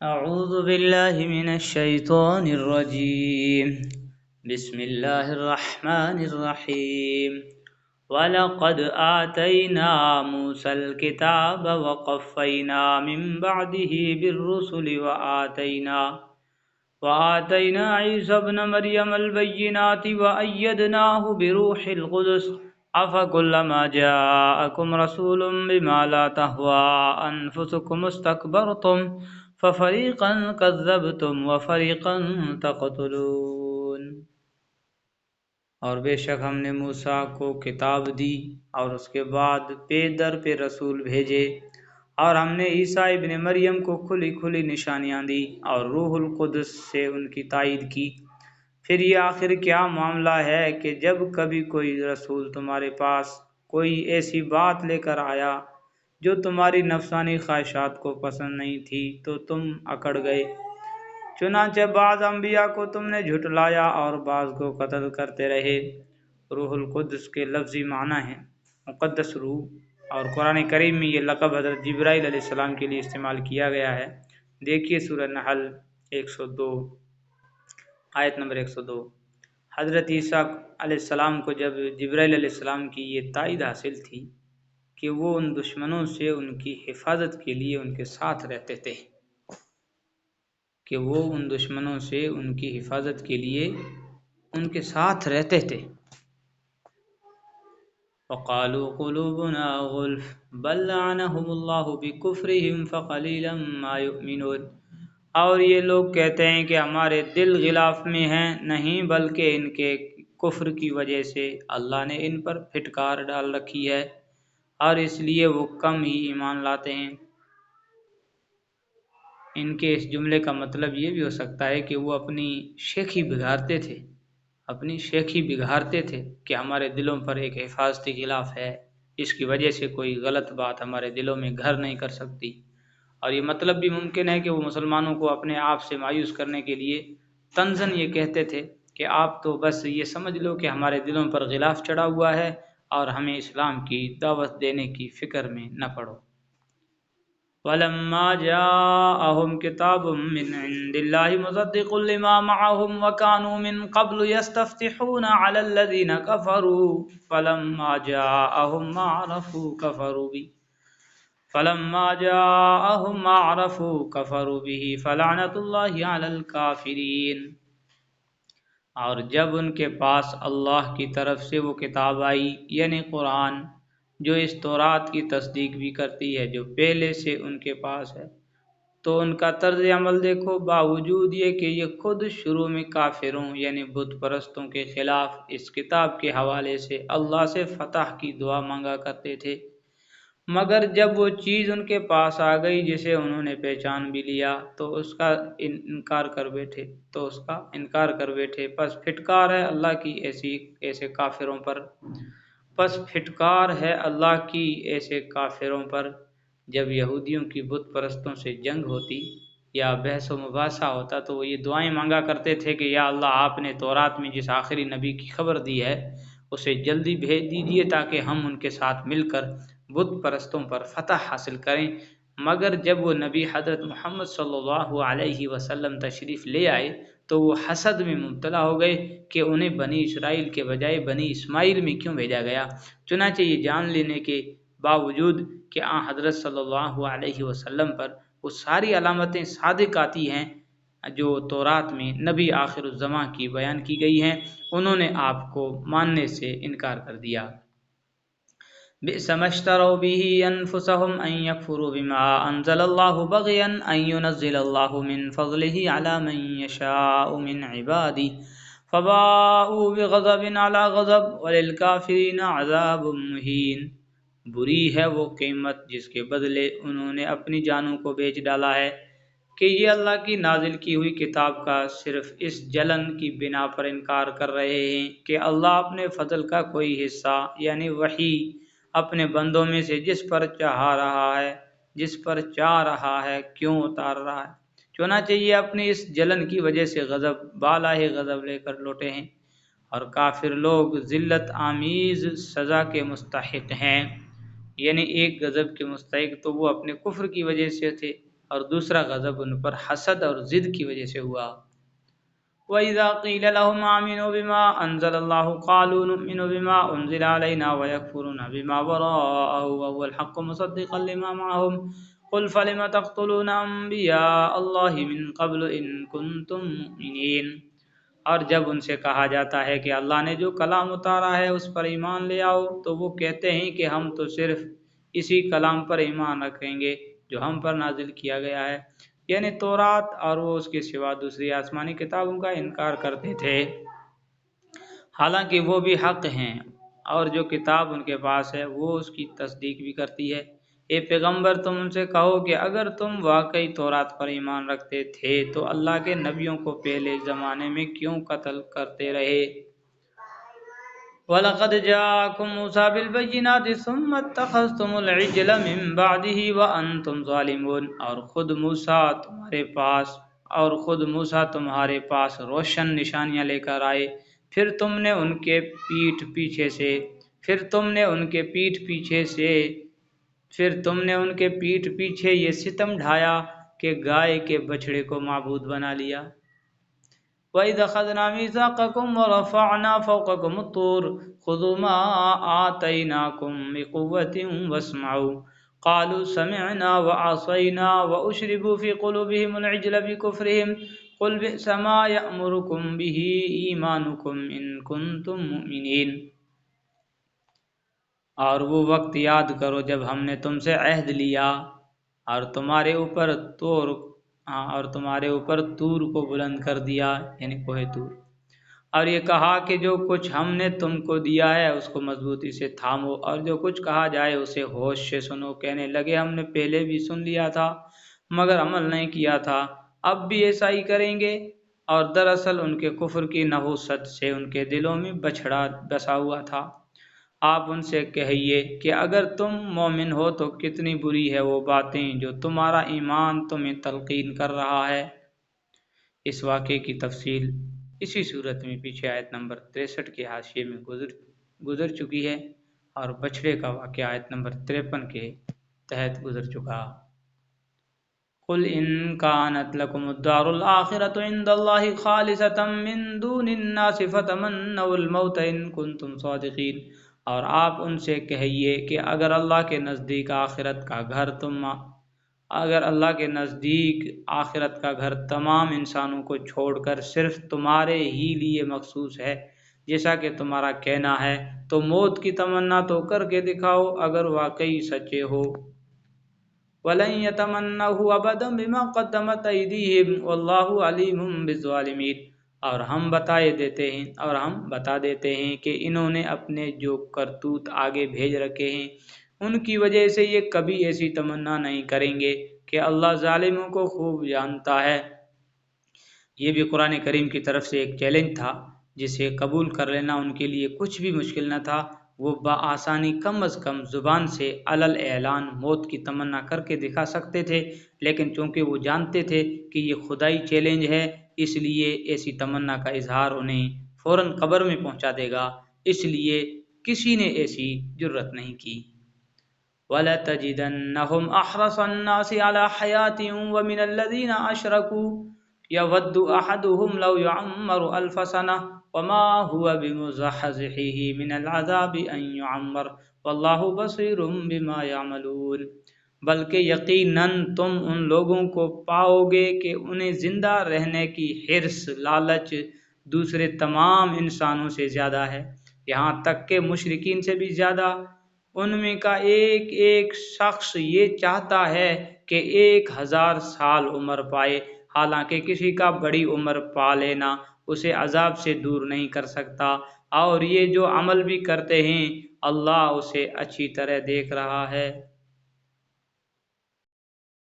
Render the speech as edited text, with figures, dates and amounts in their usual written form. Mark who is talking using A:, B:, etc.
A: أعوذ بالله من الشيطان الرجيم بسم الله الرحمن الرحيم ولقد آتينا موسى الكتاب وقفينا من بعده بالرسل وآتينا عيسى ابن مريم البينات وأيدناه بروح القدس أفكلما جاءكم رسول بما لا تهوى أنفسكم استكبرتم ففریقا کذبتم وفریقا تقتلون۔ اور بے شک ہم نے موسیٰ کو کتاب دی اور اس کے بعد پے در پہ رسول بھیجے، اور ہم نے عیسیٰ ابن مریم کو کھلی کھلی نشانیاں دی اور روح القدس سے ان کی تائید کی۔ پھر یہ آخر کیا معاملہ ہے کہ جب کبھی کوئی رسول تمہارے پاس کوئی ایسی بات لے کر آیا جو تمہاری نفسانی خواہشات کو پسند نہیں تھی تو تم اکڑ گئے۔ چنانچہ بعض انبیاء کو تم نے جھٹلایا اور بعض کو قتل کرتے رہے۔ روح القدس کے لفظی معنی ہے مقدس روح، اور قرآن کریم میں یہ لقب حضرت جبرائیل علیہ السلام کے لیے استعمال کیا گیا ہے۔ دیکھیے سورہ نحل 102 آیت نمبر 102۔ حضرت عیسیٰ علیہ السلام کو جب جبرائیل علیہ السلام کی یہ تائید حاصل تھی کہ وہ ان دشمنوں سے ان کی حفاظت کے لیے ان کے ساتھ رہتے تھے، وقالوا قلوبنا غلف بل لعنهم اللہ بکفرهم فقلیلا ما یؤمنون۔ اور یہ لوگ کہتے ہیں کہ ہمارے دل غلاف میں ہیں، نہیں بلکہ ان کے کفر کی وجہ سے اللہ نے ان پر پھٹکار ڈال رکھی ہے اور اس لیے وہ کم ہی ایمان لاتے ہیں۔ ان کے اس جملے کا مطلب یہ بھی ہو سکتا ہے کہ وہ اپنی شیخی بگھارتے تھے کہ ہمارے دلوں پر ایک حفاظتی غلاف ہے، اس کی وجہ سے کوئی غلط بات ہمارے دلوں میں گھر نہیں کر سکتی۔ اور یہ مطلب بھی ممکن ہے کہ وہ مسلمانوں کو اپنے آپ سے مایوس کرنے کے لیے طنزاً یہ کہتے تھے کہ آپ تو بس یہ سمجھ لو کہ ہمارے دلوں پر غلاف چڑھا ہوا ہے اور ہمیں اسلام کی دعوت دینے کی فکر میں نہ پڑو۔ وَلَمَّا جَاءَهُمْ كِتَابٌ مِّنْ عِندِ اللَّهِ مُصَدِّقٌ لِّمَا مَعَهُمْ وَكَانُوا مِن قَبْلُ يَسْتَفْتِحُونَ عَلَى الَّذِينَ كَفَرُوا فَلَمَّا جَاءَهُم مَّا عَرَفُوا كَفَرُوا بِهِ فَلَعْنَةُ اللَّهِ عَلَى الْكَافِرِينَ۔ اور جب ان کے پاس اللہ کی طرف سے وہ کتاب آئی یعنی قرآن، جو اس تورات کی تصدیق بھی کرتی ہے جو پہلے سے ان کے پاس ہے، تو ان کا طرز عمل دیکھو، باوجود یہ کہ یہ خود شروع میں کافروں یعنی بت پرستوں کے خلاف اس کتاب کے حوالے سے اللہ سے فتح کی دعا مانگا کرتے تھے، مگر جب وہ چیز ان کے پاس آ گئی جسے انہوں نے پہچان بھی لیا تو اس کا انکار کر بیٹھے۔ پس پھٹکار ہے اللہ کی ایسے کافروں پر جب یہودیوں کی بت پرستوں سے جنگ ہوتی یا بحث و مباحثہ ہوتا تو وہ یہ دعائیں مانگا کرتے تھے کہ یا اللہ آپ نے تورات میں جس آخری نبی کی خبر دی ہے اسے جلدی بھیج دیجیے تاکہ ہم ان کے ساتھ مل کر بت پرستوں پر فتح حاصل کریں۔ مگر جب وہ نبی حضرت محمد صلی اللہ علیہ وسلم تشریف لے آئے تو وہ حسد میں مبتلا ہو گئے کہ انہیں بنی اسرائیل کے بجائے بنی اسماعیل میں کیوں بھیجا گیا۔ چنانچہ یہ جان لینے کے باوجود کہ حضرت صلی اللہ علیہ وسلم پر وہ ساری علامتیں صادق آتی ہیں جو تورات میں نبی آخر الزماں کی بیان کی گئی ہیں، انہوں نے آپ کو ماننے سے انکار کر دیا۔ بئس ما اشتروا به انفسهم ان يكفروا بما انزل الله بغيا ان ينزل الله من فضله على من يشاء من عباده فباءوا بغضب على غضب وللكافرين عذاب مهين۔ بری ہے وہ قیمت جس کے بدلے انہوں نے اپنی جانوں کو بیچ ڈالا ہے کہ یہ اللہ کی نازل کی ہوئی کتاب کا صرف اس جلن کی بنا پر انکار کر رہے ہیں کہ اللہ اپنے فضل کا کوئی حصہ یعنی وحی اپنے بندوں میں سے جس پر چاہ رہا ہے کیوں اتار رہا ہے۔ چنانچہ یہ اپنی اس جلن کی وجہ سے بالہ غضب لے کر لوٹے ہیں، اور کافر لوگ ذلت آمیز سزا کے مستحق ہیں، یعنی ایک غضب کے مستحق تو وہ اپنے کفر کی وجہ سے تھے اور دوسرا غضب ان پر حسد اور ضد کی وجہ سے ہوا۔ وَإِذَا قِيلَ لَهُمْ آمِنُوا بِمَا أَنزَلَ اللَّهُ قَالُوا نُؤْمِنُ بِمَا أُنزِلَ عَلَيْنَا وَيَكْفُرُونَ بِمَا وَرَاءَهُ وَهُوَ الْحَقُّ مُصَدِّقًا لِمَا مَعَهُمْ قُلْ فَلِمَ تَقْتُلُونَ أَنبِيَاءَ اللَّهِ مِن قَبْلُ إِن كُنتُم مُّؤْمِنِينَ۔ اور جب ان سے کہا جاتا ہے کہ اللہ نے جو کلام اتارا ہے اس پر ایمان لے آؤ، تو وہ کہتے ہیں کہ ہم تو صرف اسی کلام پر ایمان رکھیں گے جو ہم پر نازل کیا گیا ہے، یعنی تورات، اور وہ اس کے سوا دوسری آسمانی کتابوں کا انکار کرتے تھے، حالانکہ وہ بھی حق ہیں، اور جو کتاب ان کے پاس ہے وہ اس کی تصدیق بھی کرتی ہے۔ اے پیغمبر، تم ان سے کہو کہ اگر تم واقعی تورات پر ایمان رکھتے تھے تو اللہ کے نبیوں کو پہلے زمانے میں کیوں قتل کرتے رہے؟ وَلَقَدْ جَاءَكُم مُوسَىٰ بِالْبَيِّنَاتِ ثُمَّ اتَّخَذْتُمُ الْعِجْلَ مِن بَعْدِهِ وَأَنتُمْ ظَالِمُونَ۔ اور خود موسیٰ تمہارے پاس روشن نشانیاں لے کر آئے، پھر تم نے ان کے پیٹھ پیچھے یہ ستم ڈھایا کہ گائے کے بچھڑے کو معبود بنا لیا۔ وَإِذْ أَخَذْنَا مِيثَاقَكُمْ وَرَفَعْنَا فَوْقَكُمُ الطُّورَ خُذُوا مَا آتَيْنَاكُمْ بِقُوَّةٍ وَاسْمَعُوا قَالُوا سَمِعْنَا وَعَصَيْنَا وَأُشْرِبُوا فِي قُلُوبِهِمُ الْعِجْلَ بِكُفْرِهِمْ قُلْ بِئْسَ مَا يَأْمُرُكُمْ بِهِ إِيمَانُكُمْ إِن كُنتُم مُّؤْمِنِينَ۔ اور وہ وقت یاد کرو جب ہم نے تم سے عہد لیا اور تمہارے اوپر طور کو بلند کر دیا، یعنی کوہ طور، اور یہ کہا کہ جو کچھ ہم نے تم کو دیا ہے اس کو مضبوطی سے تھامو، اور جو کچھ کہا جائے اسے ہوش سے سنو۔ کہنے لگے ہم نے پہلے بھی سن لیا تھا مگر عمل نہیں کیا تھا، اب بھی ایسا ہی کریں گے۔ اور دراصل ان کے کفر کی نحوست سے ان کے دلوں میں بچھڑا بسا ہوا تھا۔ آپ ان سے کہیے کہ اگر تم مومن ہو تو کتنی بری ہے وہ باتیں جو تمہارا ایمان تمہیں تلقین کر رہا ہے۔ اس واقعے کی تفصیل اسی صورت میں پیچھے آیت نمبر 63 کے حاشیے میں گزر چکی ہے، اور بچھڑے کا واقعہ آیت نمبر 53 کے تحت گزر چکا۔ قُلْ إِن كَانَتْ لَكُمُ الدَّارُ الْآخِرَةُ عِندَ اللَّهِ خَالِصَةً مِّن دُونِ النَّاسِ فَتَمَنَّوُا الْمَوْتَ إِن كُنتُمْ صَادِقِينَ۔ اور آپ ان سے کہیے کہ اگر اللہ کے نزدیک آخرت کا گھر تمام انسانوں کو چھوڑ کر صرف تمہارے ہی لیے مخصوص ہے جیسا کہ تمہارا کہنا ہے، تو موت کی تمنا تو کر کے دکھاؤ اگر واقعی سچے ہو۔ وَلَن يَتَمَنَّوْهُ أَبَدًا بِمَا قَدَّمَتْ أَيْدِيهِمْ وَاللَّهُ عَلِيمٌ بِالظَّالِمِينَ۔ اور ہم بتا دیتے ہیں کہ انہوں نے اپنے جو کرتوت آگے بھیج رکھے ہیں ان کی وجہ سے یہ کبھی ایسی تمنا نہیں کریں گے کہ اللہ ظالموں کو خوب جانتا ہے۔ یہ بھی قرآن کریم کی طرف سے ایک چیلنج تھا جسے قبول کر لینا ان کے لیے کچھ بھی مشکل نہ تھا۔ وہ بآسانی کم از کم زبان سے علل اعلان موت کی تمنا کر کے دکھا سکتے تھے، لیکن چونکہ وہ جانتے تھے کہ یہ خدائی چیلنج ہے اس لیے ایسی تمنا کا اظہار انہیں فوراً قبر میں پہنچا دے گا، اس لیے کسی نے ایسی جرت نہیں کی۔ وَلَتَجِدَنَّهُمْ أَحْرَصَ النَّاسِ عَلَى حَيَاةٍ وَمِنَ الَّذِينَ أَشْرَكُوا يَوَدُّ أَحَدُهُمْ لَوْ يُعَمَّرُ أَلْفَ سَنَةٍ وَمَا هُوَ بِمُزَحْزِحِهِ مِنَ الْعَذَابِ أَن يُعَمَّرَ وَاللَّهُ بَصِيرٌ بِمَا يَعْمَلُونَ۔ بلکہ یقیناً تم ان لوگوں کو پاؤ گے کہ انہیں زندہ رہنے کی حرص لالچ دوسرے تمام انسانوں سے زیادہ ہے، یہاں تک کہ مشرکین سے بھی زیادہ۔ ان میں کا ایک ایک شخص یہ چاہتا ہے کہ 1000 سال عمر پائے، حالانکہ کسی کا بڑی عمر پا لینا اسے عذاب سے دور نہیں کر سکتا، اور یہ جو عمل بھی کرتے ہیں اللہ اسے اچھی طرح دیکھ رہا ہے۔